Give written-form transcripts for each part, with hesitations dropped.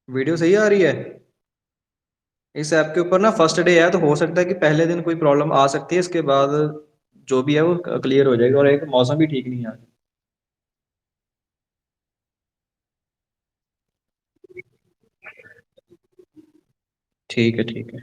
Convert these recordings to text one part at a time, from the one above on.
Video सही आ रही है। इस ऐप के ऊपर ना फर्स्ट डे है, तो हो सकता है कि पहले दिन कोई प्रॉब्लम आ सकती है, इसके बाद जो भी है वो क्लियर हो जाएगा। और एक मौसम भी ठीक नहीं है आज। ठीक है ठीक है।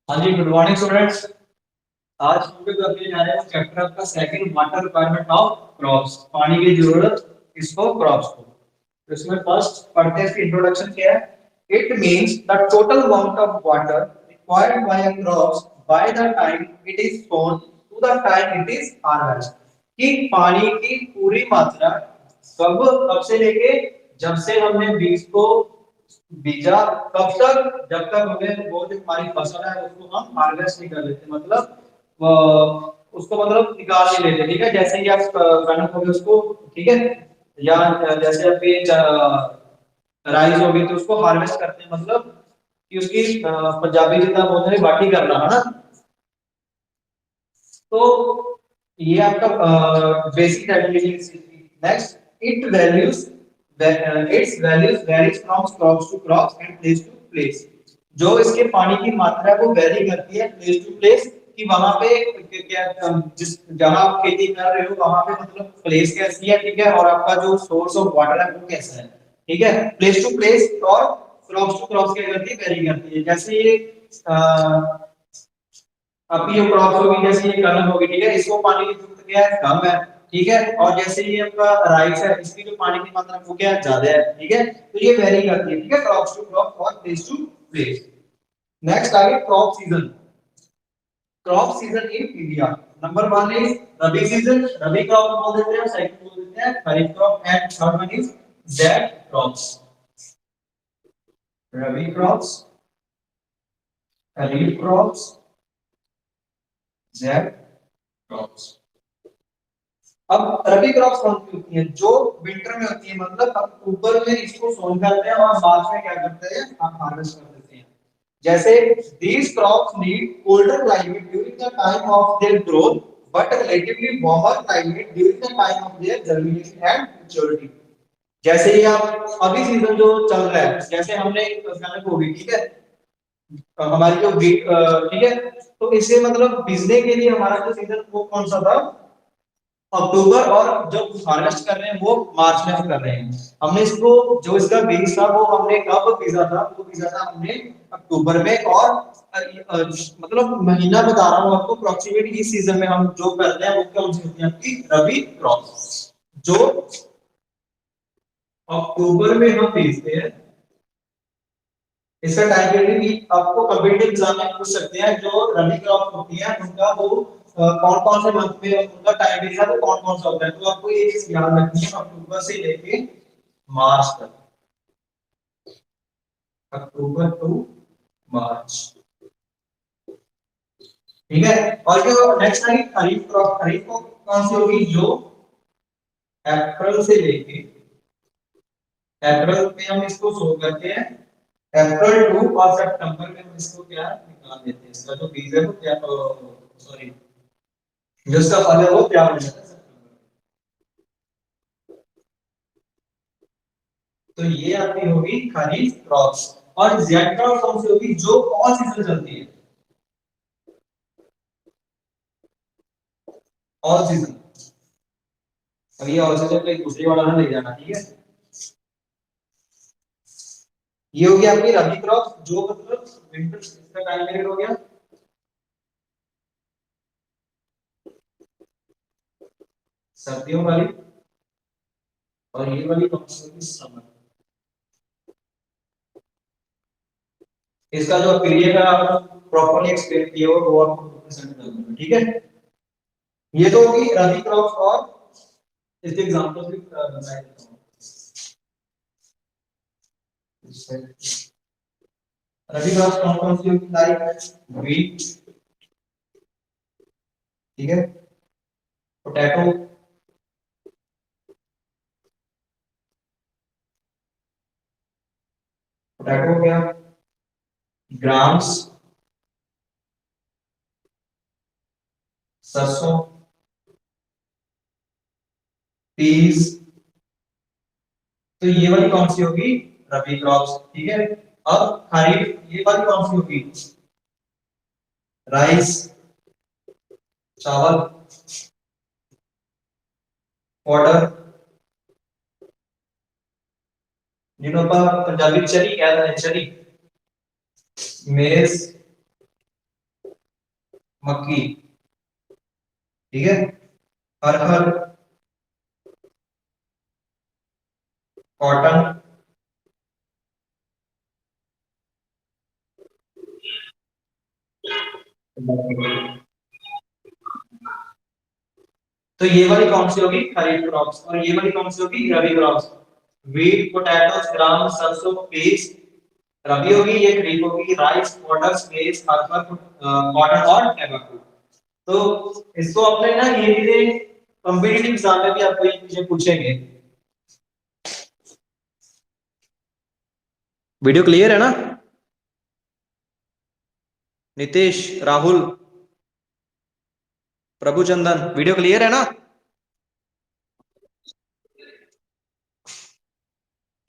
हाँ जी, गुड मॉर्निंग स्टूडेंट्स। आज हम लोग अपने जा रहे हैं चैप्टर आपका second, water requirement of crops, पानी की जरूरत किसको, क्रॉप्स को। तो इसमें फर्स्ट पढ़ते हैं, इसकी इंट्रोडक्शन क्या है। It means the total amount of water required by a crops by the time it is sown to the time it is harvest. कि पानी की पूरी मात्रा कब कब से लेके जब से हमने बीज को बीजा, कब तक, जब तक हमें वो जो हमारी फसल है उसको हम हार्वेस्ट नहीं कर लेते, मतलब उसको मतलब निकाल नहीं लेते। ठीक है, जैसे ही आप कणक हो गए उसको, ठीक है, या जैसे आपके राइस हो गई तो उसको हार्वेस्ट करते हैं, मतलब कि उसकी पंजाबी जितना बोलते हैं बाटी करना, है ना। तो ये आपका basic definition. Next, it values its values varies from crops to crops and place to place. जो इसके पानी की मात्रा है वो वेरी करती है प्लेस टू प्लेस, कि वहां पे क्या जिस जहां आप खेती कर रहे हो वहां पे मतलब प्लेस कैसी है, ठीक है, और आपका जो सोर्स ऑफ वाटर है वो कैसा है, ठीक है। प्लेस टू प्लेस और क्रॉप्स टू क्रॉप्स क्या करती है, वेरी करती है। जैसे ये अब ये क्रॉप होगी, जैसे ये कलम होगी, ठीक है, इसको पानी की जरूरत क्या है, कम है, ठीक है। और जैसे ये आपका राइस है, इसकी जो पानी की मात्रा वो क्या है, ज्यादा है, ठीक है। तो ये वेरी करती है, ठीक है, क्रॉप टू क्रॉप और प्लेस टू प्लेस। नेक्स्ट आगे crop season. Crop season in India, number 1 is rabi season, rabi crop बोल देते हैं, सेकंड बोल देते हैं kharif crop, and third one is zaid crops. Rabi crops, kharif crops, zaid crops. अब रबी क्रॉप्स कौन सी होती हैं, जो विंटर में होती है, मतलब अक्टूबर में इसको सोन करते हैं और मार्च में क्या करते हैं, हम हार्वेस्ट कर देते हैं। जैसे these crops need colder climate during the time of their growth but a relatively warmer climate during the time of their germination and maturity. जैसे ही आप अभी सीजन जो चल रहा है, जैसे हमने कनक होगी, ठीक है, हमारी जो ठीक है, तो इसे मतलब बीजने के लिए हमारा जो सीजन वो कौन सा था, अक्टूबर, और जब हार्वेस्ट कर रहे हैं वो मार्च में हम कर रहे हैं। हमने इसको जो इसका बीज था वो हमने कब बीजा था, वो बीजा था हमने अक्टूबर में, और मतलब महीना बता रहा हूँ आपको, अप्रोक्सीमेट इस सीजन में हम जो करते हैं वो कौन सी होती है आपकी रबी क्रॉप, जो अक्टूबर में हम बीजते हैं। इसका टाइम पीरियड भी आपको कम्पिटिटिव एग्जाम में पूछ सकते हैं, जो रबी क्रॉप होती है उनका वो कौन कौन से मंथ में उनका टाइम पीरियड है, वो कौन कौन सा होता है। तो आपको ये चीज याद रखनी है, अक्टूबर से लेके मार्च तक, अक्टूबर टू मार्च, ठीक है। और जो नेक्स्ट आई खरीफ क्रॉप, खरीफ को कौन सी होगी, जो अप्रैल से लेके, अप्रैल में हम इसको शो करते हैं, अप्रैल टू और सितंबर में हम इसको क्या निकाल देते हैं, इसका जो बीज है वो क्या, सॉरी, जो इसका फल है वो क्या बन जाता है सितंबर। तो ये आपकी होगी खरीफ क्रॉप्स। और जेड क्रॉप कौन सी होगी, जो ऑल सीजन चलती है, ऑल सीजन। अब ये ऑल सीजन पे दूसरी वाला ना ले जाना, ठीक है। ये होगी आपकी रबी क्रॉप, जो मतलब विंटर इसका टाइम पीरियड हो गया, सर्दियों वाली। और ये वाली कौन सी होगी, समर। इसका जो पीरियड है आपको प्रॉपर्ली एक्सप्लेन किया हो वो आपको प्रेजेंट कर दूंगा, ठीक है। ये तो होगी रबी क्रॉप, और इसके एग्जांपल्स भी बताए देता हूं। रबी क्रॉप कौन कौन सी होगी, लाइक व्हीट, ठीक है, पोटैटो, पोटैटो हो गया, ग्राम्स, सरसों, पीस। तो ये वाली कौन सी होगी, रबी क्रॉप्स, ठीक है। अब खरीफ, ये वाली कौन सी होगी, राइस, चावल, फॉडर, जिन्हों पर पंजाबी चरी कहते हैं, चरी, मेज, मक्की, ठीक है, अरहर, कॉटन, तो ये वाली कौन सी होगी खरीफ क्रॉप्स, और ये वाली कौन सी होगी रबी क्रॉप्स, व्हीट, पोटैटोस, ग्राम, सरसों, पीस, रबी होगी, ये खरीफ होगी, राइस, पॉटर्स, मेज, अरहर, कॉटन और टैबाको। तो इसको अपने ना ये चीजें कॉम्पिटिटिव एग्जाम में भी आपको ये चीजें पूछेंगे। वीडियो क्लियर है ना, नितेश, राहुल, प्रभुचंदन, वीडियो क्लियर है ना,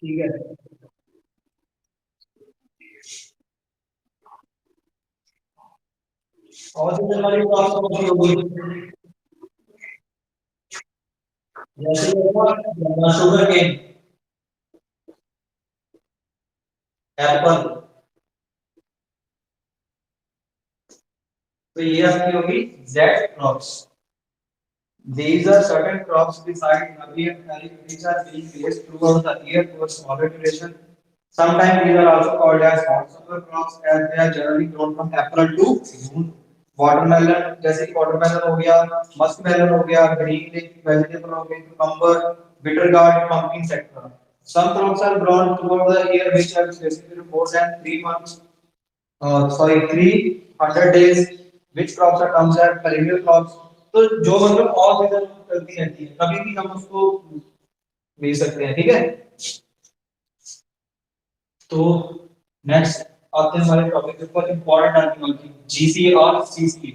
ठीक है। और जो हमारी क्रॉप्स कौन सी होगी, जैसे शुगर केन, एप्पल। तो ये आपकी होगी Z crops. These are certain crops beside Rabi and Kharif which are being raised throughout the year for smaller duration. Sometimes these are also called as hot summer crops as they are generally grown from April to June. Watermelon, जैसे कि watermelon हो गया, muskmelon हो गया, green leaf vegetable हो गए, cucumber, bitter gourd, pumpkin, etc. Some crops are grown throughout the year which are basically more than 3 months. Sorry, 300 days. Which crops are terms as perennial crops? तो जो मतलब all season चलती रहती है, कभी भी हम उसको ले सकते हैं, ठीक है। तो नेक्स्ट आते हैं हमारे टॉपिक के ऊपर, इंपॉर्टेंट आर्टिकल की जीसी और CC.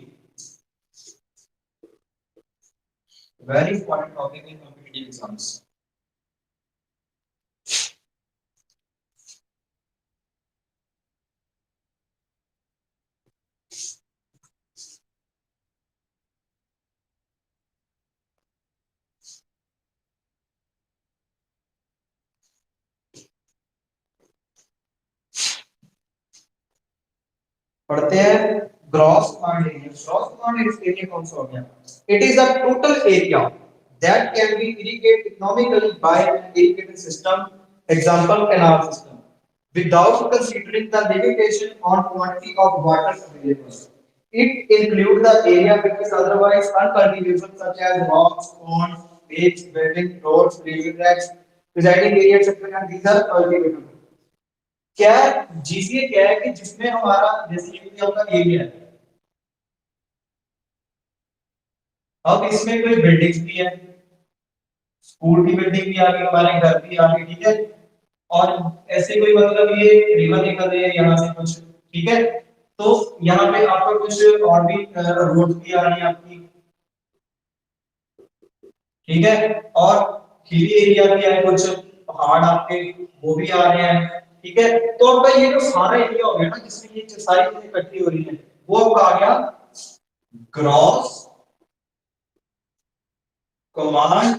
Very important topic in competitive exams. पढ़ते हैं gross command area. Gross command area कौन सा हो गया? It is the total area that can be irrigated economically by an irrigation system, example canal system, without considering the limitation on quantity of water available. It includes the area which is otherwise uncultivable such as rocks, ponds, lakes, wetlands, roads, railway tracks, residing areas, etc. and these are cultivable. क्या GCA क्या है कि जिसमें हमारा जैसे ये आपका area है, अब इसमें कोई बिल्डिंग्स भी है, स्कूल की बिल्डिंग भी आ गई, हमारे घर भी आ गए, ठीक है, और ऐसे कोई मतलब ये रिवर निकल रही है यहाँ से कुछ, ठीक है, तो यहाँ पे आपको कुछ और भी रोड भी आ रही है आपकी, ठीक है, और हिली एरिया भी है, कुछ पहाड़ आपके वो भी आ रहे हैं, ठीक है, तो आपका ये जो सारा एरिया हो गया ना जिसमें ये सारी चीजें इकट्ठी हो रही है, वो आपका आ गया ग्रॉस कमांड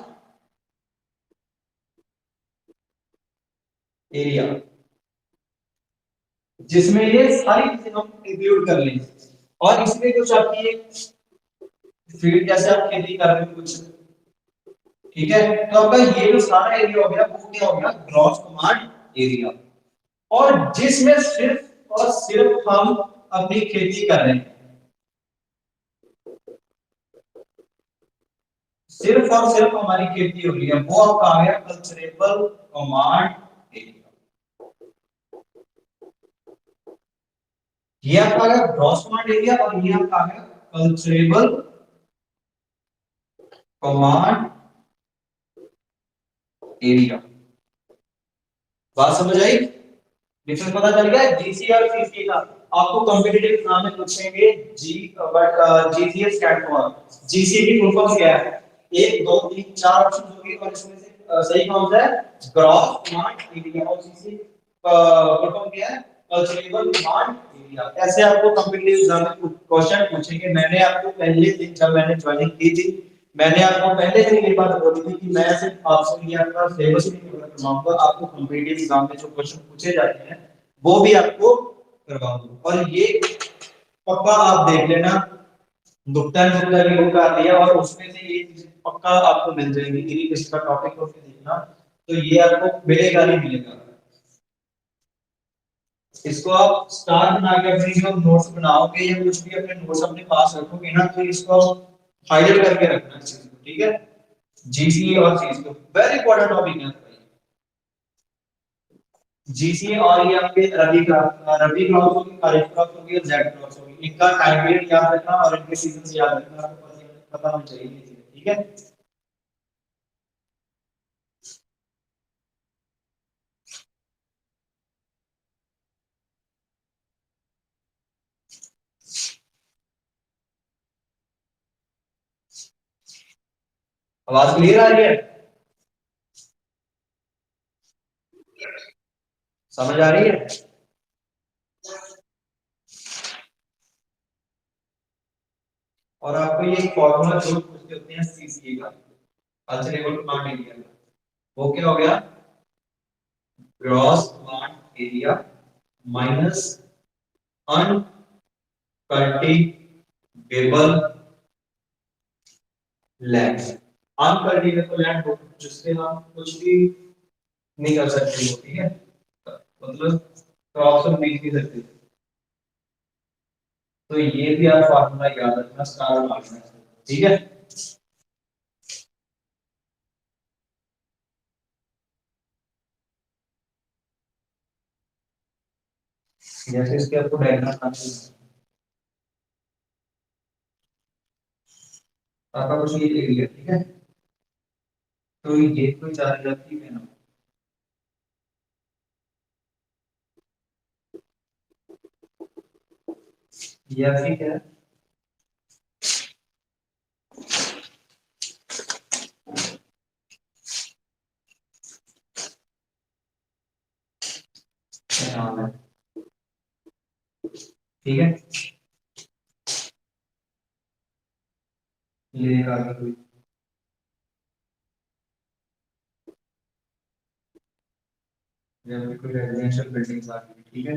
एरिया, जिसमें ये सारी चीजें हम इंक्लूड कर लें, और इसमें कुछ आपकी फील्ड जैसे आप खेती कर रहे हो कुछ, ठीक है, तो आपका ये जो सारा एरिया हो गया वो क्या हो गया? Gross command area. और जिसमें सिर्फ और सिर्फ हम अपनी खेती कर रहे हैं, सिर्फ और सिर्फ हमारी खेती हो रही है, वो आपका आ गया कल्चरेबल कमांड एरिया। ये आपका आ गया ग्रॉस कमांड एरिया और ये आपका आ गया कल्चरेबल कमांड एरिया। बात समझ आई? डिफरेंस पता चल गया? जीसी और सीसी का आपको कॉम्पिटिटिव एग्जाम में पूछेंगे। जी but GCA stand for, GCA की फुल फॉर्म क्या है? 1 2 3 4 ऑप्शन होंगे और इसमें से सही कौन सा है? Gross command area. और जीसी फुल फॉर्म क्या है? Culturable command area. ऐसे आपको कॉम्पिटिटिव एग्जाम में क्वेश्चन पूछेंगे। मैंने आपको पहले दिन जब मैंने ज्वाइनिंग की थी, मैंने आपको पहले दिन ये बात बोली थी कि मैं सिर्फ आपसे ये आपका सिलेबस नहीं कवर करवाऊंगा, आपको कॉम्पिटिटिव एग्जाम में जो क्वेश्चन पूछे जाते हैं वो भी आपको करवाऊंगा। और ये पक्का आप देख लेना, गुप्ता एंड गुप्ता की बुक आ रही है और उसमें से ये चीजें पक्का आपको मिल जाएंगी। इरिगेशन का टॉपिक को देखना, तो ये आपको मिलेगा नहीं मिलेगा। इसको आप स्टार बना के अपनी जो नोट्स बनाओगे या कुछ भी अपने नोट्स अपने पास रखोगे ना, तो इसको हाईलाइट करके रखना इस चीज को, ठीक है। जीसीए और चीज को वेरी इंपॉर्टेंट टॉपिक है जीसीए। और ये आपके रबी क्रॉप होगी, खरीफ क्रॉप होगी और जेड क्रॉप होगी। इनका टाइम पीरियड याद रखना और इनके सीजन याद रखना, आपको पता होना चाहिए, ठीक है। आवाज क्लियर आ रही है? समझ आ रही है? और आपको ये फॉर्मूला जो पूछते होते हैं सीसीए का, अल्टरनेटिव कमांड एरिया का, वो क्या हो गया? Gross command area minus uncultivable land. Uncultivable land जिससे हम कुछ भी नहीं कर सकते हो, ठीक है, मतलब क्रॉप्स हम बीज नहीं सकते। तो ये भी आप फार्मूला याद रखना, स्टार मारना, ठीक है। जैसे इसके आपको डायग्राम आपका कुछ ये एरिया, ठीक है, तो ये कोई चार जाती है ना, ये ठीक है, नाम है, ठीक है। ये आगे कोई कोई रेजिडेंशियल बिल्डिंग्स आ गई, ठीक है।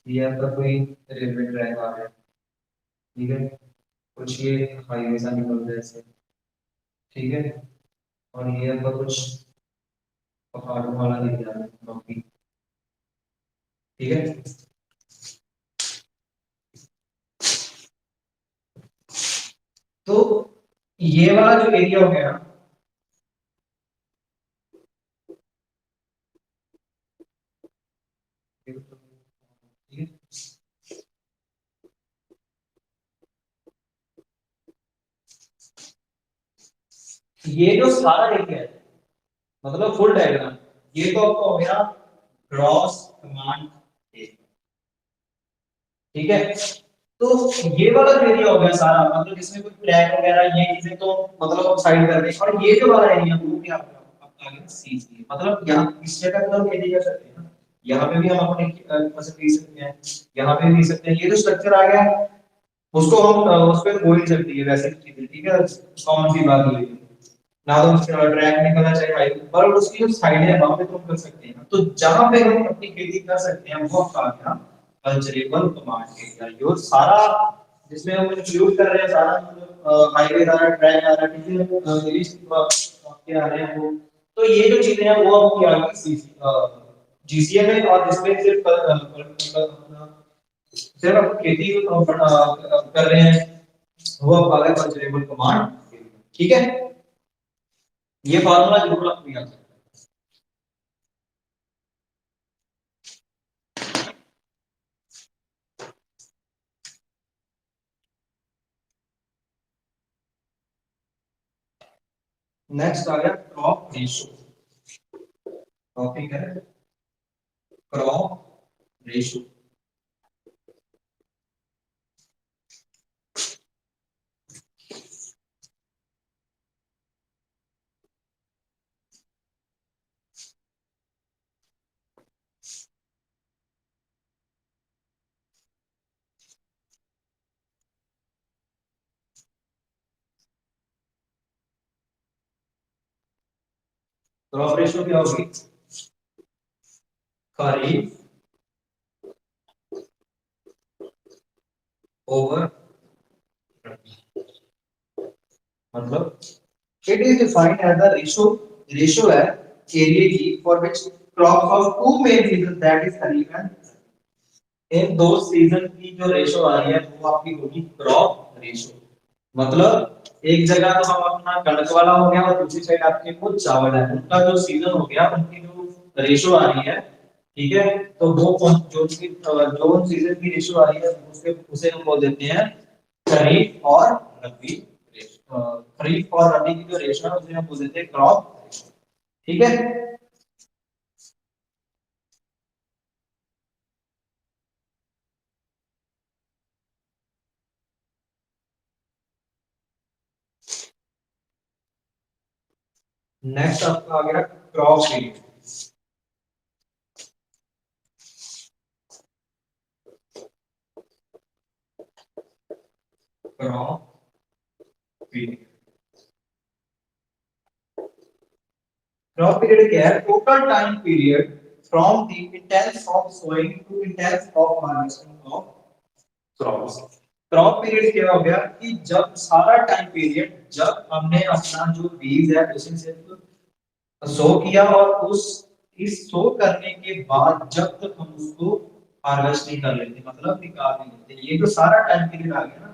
ये आपका कोई रेलवे ट्रैक आ गया, ठीक है। कुछ ये हाईवे सा निकल रहा है ऐसे, ठीक है। और ये आपका कुछ पहाड़ों वाला दिख रहा है काफी, ठीक है। तो ये वाला जो एरिया हो गया, ठीक है। ये जो सारा एरिया है, मतलब फुल डायग्राम, ये तो आपका हो गया ग्रॉस कमांड एरिया, ठीक है। तो ये वाला जो एरिया हो गया सारा, मतलब इसमें कोई ट्रैक वगैरह ये चीजें तो मतलब आप साइड कर दें, और ये जो वाला एरिया वो भी आपका आ गया सीसी, मतलब यहाँ इस जगह पर हम एरिया कर सकते हैं ना, यहाँ पे भी हम अपने फसल दे सकते हैं, यहाँ पे भी दे सकते हैं। ये जो स्ट्रक्चर आ गया उसको हम उस पर बोल सकते हैं वैसे चीजें, ठीक है। कॉमन सी बात हुई ना, तो ट्रैक निकलना चाहिए हाईवे पर, उसकी जो साइड है वहां पे तो हम कर सकते हैं। तो जहां पे हम अपनी खेती कर सकते हैं वो आपका आ गया कल्चरेबल कमांड एरिया। ये सारा जिसमें हम इंक्लूड कर रहे हैं सारा, मतलब हाईवे आ रहा है, ट्रैक आ रहा है, ठीक है, लिस्ट आपके आ रहे हैं वो। तो ये जो चीजें हैं वो आपकी आ गई जीसीए में, और जिसमें सिर्फ आप खेती कर रहे हैं वो आपका आ गया कल्चरेबल कमांड, ठीक है। ये फार्मूला जरूर आपको याद रखना है। नेक्स्ट आ गया क्रॉप रेशो, टॉपिक है क्रॉप रेशो। क्रॉप रेशो क्या होगी? खरीफ ओवर, मतलब it is defined as the ratio, ratio है एरिया की for which crop of two main season that is kharif and, इन दो सीजन की जो रेशो आ रही है वो आपकी होगी क्रॉप रेशो। मतलब एक जगह तो हम अपना कणक वाला हो गया, और दूसरी साइड आपके वो चावल है, उनका जो सीजन हो गया उनकी जो रेशो आ रही है, ठीक है। तो वो जो सीजन की रेशो आ रही है उसके उसे हम बोल देते हैं खरीफ और रबी रेशो। खरीफ और रबी की जो रेशो है उसे हम बोल देते हैं क्रॉप रेशो, ठीक है। नेक्स्ट आपका आ गया crop period. Crop period, crop period क्या है? Total time period from the instance of sowing to instance of harvesting of crops. Crop period क्या हो गया कि जब सारा टाइम पीरियड जब हमने अपना जो बीज है उसे सिर्फ सो किया, और उस इस सो करने के बाद जब तक हम उसको हार्वेस्ट नहीं कर लेते, मतलब निकाल नहीं लेते, ये जो सारा टाइम पीरियड आ गया ना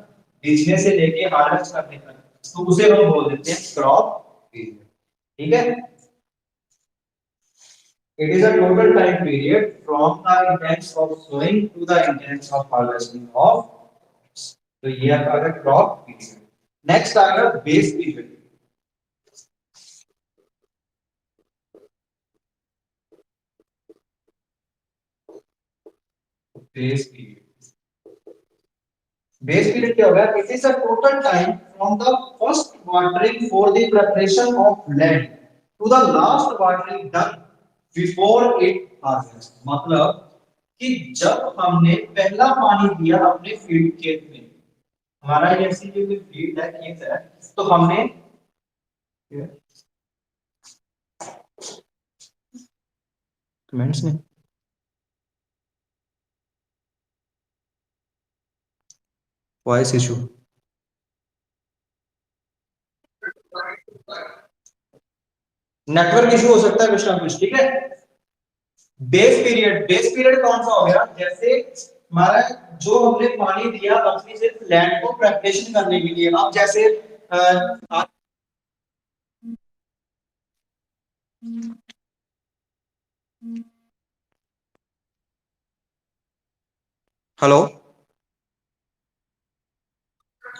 बीजने से लेके हार्वेस्ट करने तक, तो उसे हम बोल देते हैं क्रॉप पीरियड, ठीक है। It is a total time period from the intents of sowing to the intents of harvesting of crops. तो ये आपका आ गया क्रॉप पीरियड। नेक्स्ट आ गया base period. Base period, base period क्या होगा? It is a total time from the first watering for the preparation of land to the last watering done before it harvest, मतलब कि जब हमने पहला पानी दिया अपने फील्ड खेत में, हमारा ये ऐसी जो फील्ड है खेत है, तो हमने कमेंट्स में वॉइस इशू, नेटवर्क इशू हो सकता है कुछ ना कुछ, ठीक है। बेस पीरियड कौन सा हो गया, जैसे हमारा जो हमने पानी दिया अपनी सिर्फ लैंड को प्रेपरेशन करने के लिए, अब जैसे हेलो,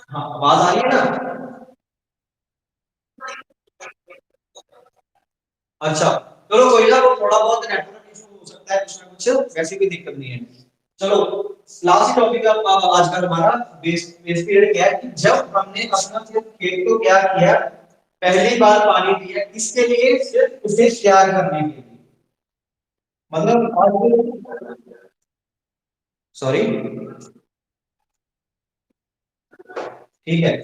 हाँ आवाज आ रही है ना। अच्छा, चलो कोई ना, वो थोड़ा बहुत नेटवर्क इशू हो सकता है कुछ ना कुछ, वैसे कोई दिक्कत नहीं है। चलो, लास्ट टॉपिक आज का हमारा बेस बेस पीरियड क्या है कि जब हमने अपना सिर्फ खेत को क्या किया, पहली बार पानी दिया, किसके लिए, सिर्फ उसे तैयार करने के लिए, मतलब सॉरी, ठीक है।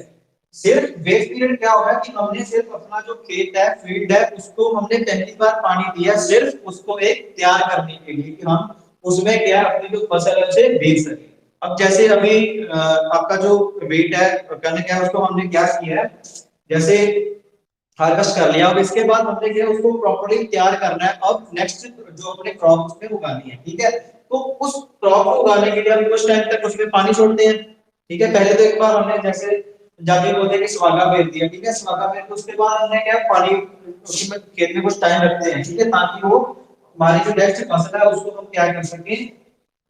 सिर्फ बेस पीरियड क्या होगा कि हमने सिर्फ अपना जो खेत है फील्ड है उसको हमने पहली बार पानी दिया, सिर्फ उसको एक तैयार करने के लिए कि हम उसमें क्या अपनी जो फसल है उसे बेच सके। अब जैसे अभी आपका जो वेट है करने क्या है, उसको हमने क्या किया है, जैसे हार्वेस्ट कर लिया, अब इसके बाद हमने क्या उसको प्रॉपर्ली तैयार करना है, अब नेक्स्ट जो अपने क्रॉप उसमें उगानी है, ठीक है। तो उस क्रॉप को उगाने के लिए हम कुछ टाइम तक उसमें पानी छोड़ते हैं, ठीक है। पहले तो एक बार हमने जैसे जाके बोलते हैं कि स्वागा फेर दिया, ठीक है, स्वागा फेर के उसके बाद हमने क्या पानी उसमें खेत में कुछ टाइम रखते हैं, ठीक है, ताकि वो हमारी जो नेक्स्ट फसल है उसको हम क्या कर सके,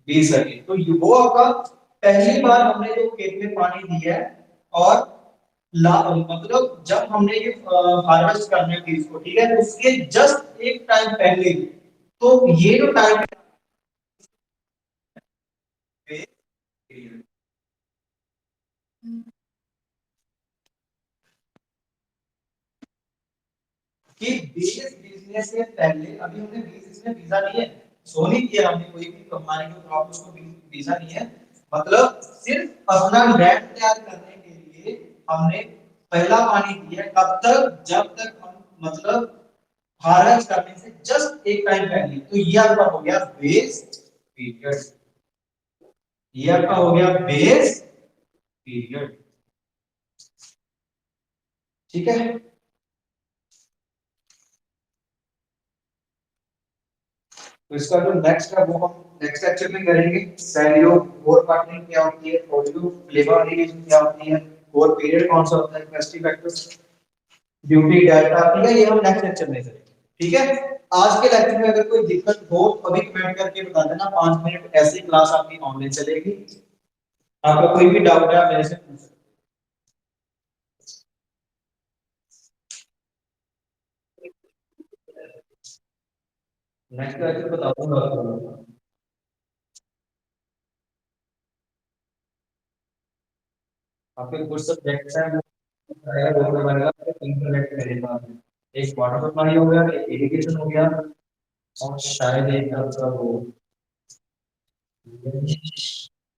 बीज सके। तो वो आपका पहली बार हमने जो खेत में पानी दिया है, और मतलब जब हमने ये हार्वेस्ट करने की इसको, ठीक है, उसके जस्ट एक टाइम पहले, तो ये जो टाइम है कि बीज बीजने से पहले, अभी हमने बीज इसमें बीजा नहीं है, सो नहीं किया हमने, कोई भी हमारे जो क्रॉप उसको बीजा नहीं है, मतलब सिर्फ अपना लैंड तैयार करने के लिए हमने पहला पानी दिया, कब तक, जब तक हम मतलब हार्वेस्ट करने से जस्ट एक टाइम पहले, तो ये आपका हो गया बेस पीरियड, ये आपका हो गया बेस पीरियड, ठीक है। तो इसका जो नेक्स्ट है वो हम नेक्स्ट लेक्चर में करेंगे। वैल्यू और पार्टनिंग क्या होती है, वॉल्यूम फ्लेवर एलिगेशन क्या होती है, और पीरियड कौन सा होता है, कैपेसिटी फैक्टर्स, ड्यूटी डेल्टा, ठीक है, ये हम नेक्स्ट लेक्चर में करेंगे, ठीक है। आज के लेक्चर में अगर कोई दिक्कत हो तो अभी कमेंट करके बता देना, 5 मिनट ऐसी क्लास आपकी ऑनलाइन चलेगी, आपका कोई भी डाउट है आप मेरे से पूछ सकते हैं। नेक्स्ट लेक्चर बता दूंगा आपको। आपके कुछ सब्जेक्ट्स हैं वो आएगा, वो करवाएगा, इंटरनेट मेरे पास है। एक वाटर सप्लाई हो गया, एक इरिगेशन हो गया, और शायद एक आपका वो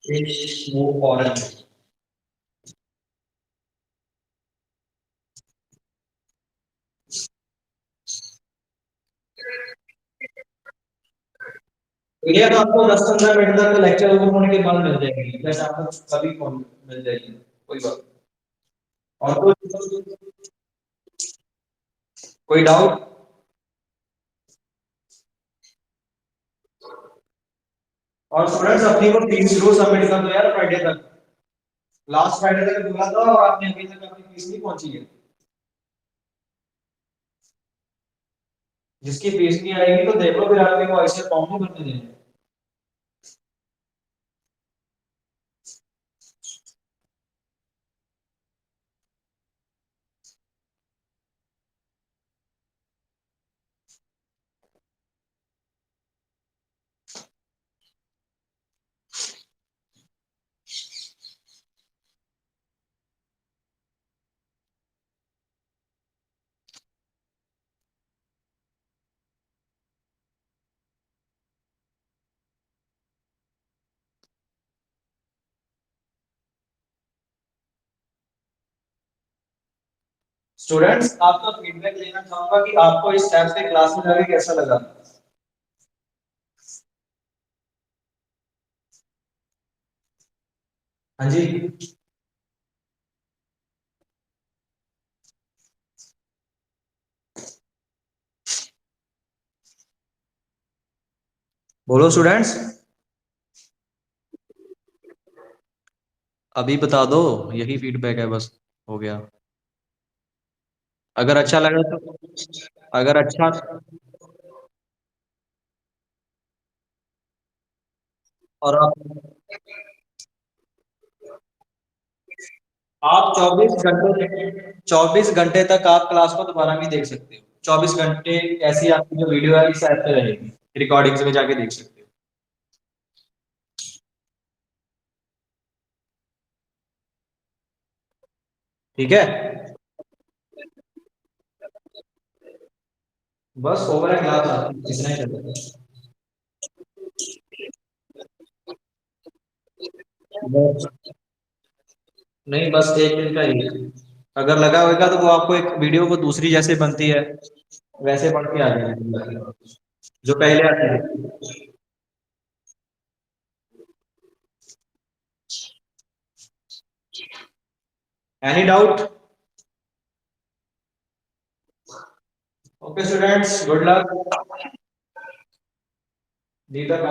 एक वो और है। तो ये तो आपको 10-15 मिनट तक लेक्चर ओवर होने के बाद मिल जाएगी, जैसे आपको सभी फोन मिल जाएगी, कोई बात नहीं। और कोई डाउट। और स्टूडेंट्स अपनी को फीस जरूर सबमिट कर दो यार फ्राइडे तक, लास्ट फ्राइडे तक बोला था और आपने अभी तक अपनी फीस नहीं पहुंची है। जिसकी फीस नहीं आएगी तो देखो फिर आपके को ऐसे फॉर्म नहीं भरने देंगे। स्टूडेंट्स आपका फीडबैक लेना चाहूंगा कि आपको इस टाइप से क्लास में जाके कैसा लगा। हाँ जी, बोलो स्टूडेंट्स। अभी बता दो, यही फीडबैक है बस, हो गया। अगर अच्छा लगा तो, अगर अच्छा, और आप 24 घंटे तक आप क्लास को दोबारा भी देख सकते हो। 24 घंटे ऐसी आपकी जो वीडियो है इस ऐप पे रहेगी, रिकॉर्डिंग्स में जाके देख सकते हो। ठीक है, बस ओवर है क्लास, इतना ही चलता है। नहीं, बस एक दिन का ही है। अगर लगा होगा तो वो आपको एक वीडियो को दूसरी जैसे बनती है वैसे बन के आ जाएगी, जो पहले आती है। Any doubt? Okay students, good luck. दीपक,